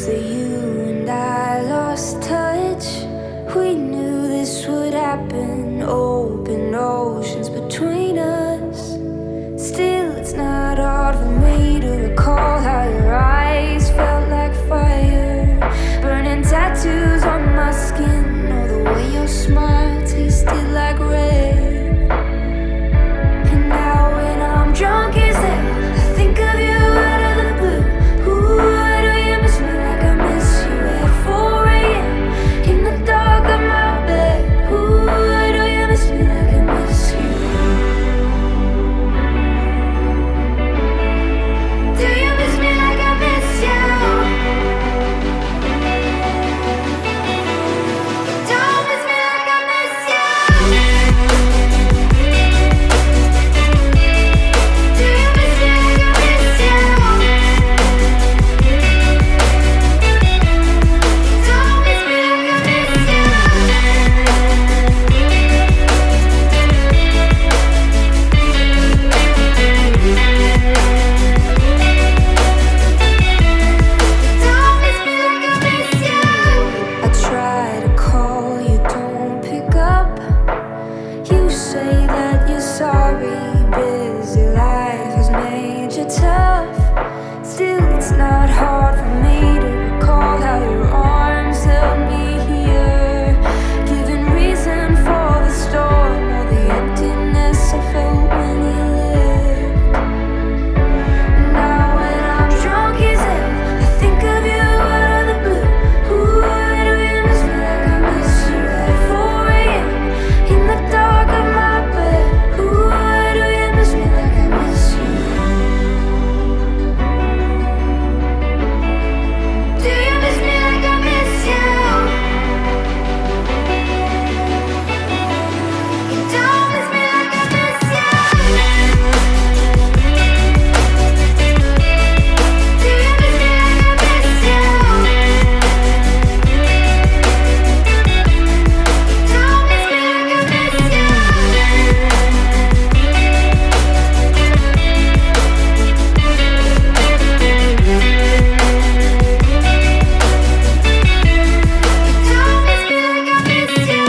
that you and I lost touch. We knew this would happen, open oceans between us. Still, it's not hard for me to recall how your eyes felt like fire, burning tattoos on my skin, or the way your smile tasted like rain. And now when I'm drunk as hell, I think of you out of the blue. Ooh, do you miss me like I miss you at 4 a.m. in the dark of my bed? Ooh, do you miss me like I miss you? Do you miss me like I miss you? Don't miss me like I miss you. Do you miss me like I miss you? Don't miss me like I miss you. Don't miss me like I miss you. I try to call, you don't pick up. You say that you're sorry, busy life has made you tough. Still, it's not hard for me to recall how your arms held me here, giving reason for the storm or the emptiness I felt when you left. Now when I'm drunk as hell, I think of you out of the blue. Ooh, do you miss me like I miss you at 4 a.m. in the dark of my bed? Ooh, do you miss me like I miss you? Do you miss me like I miss you? Don't miss me like I miss you. Do you miss me like I miss you? Don't miss me like I miss you. Don't miss me like I miss you.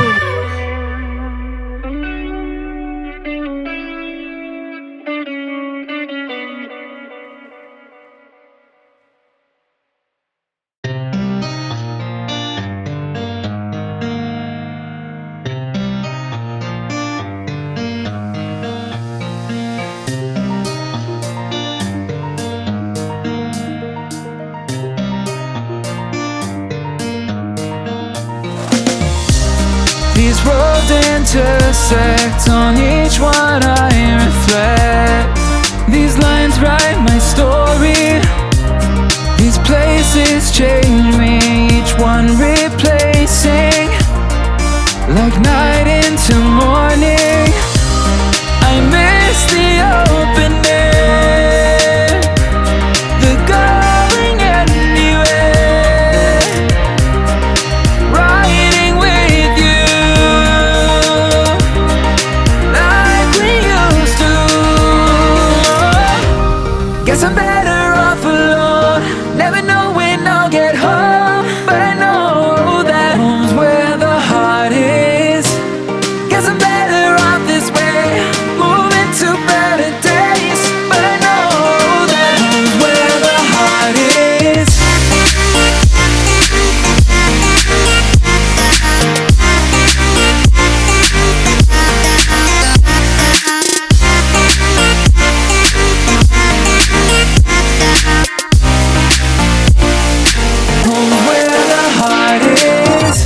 These roads intersect, on each one I reflect. These lines write my story. These places change me, each one replacing, like night into morning. I miss the open air, the going anywhere, riding with you like we used to. Guess I'm better off alone, never know when I'll get home, but I know that home's where the heart is. Guess I'm better off this way, moving to better days, but I know that home's where the heart is. Home's where the heart is.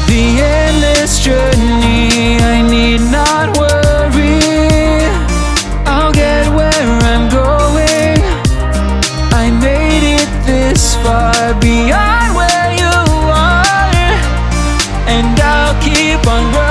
The endless journey, I need not worry, I'll get where I'm going. I made it this far, beyond where you are, and I'll keep on growing.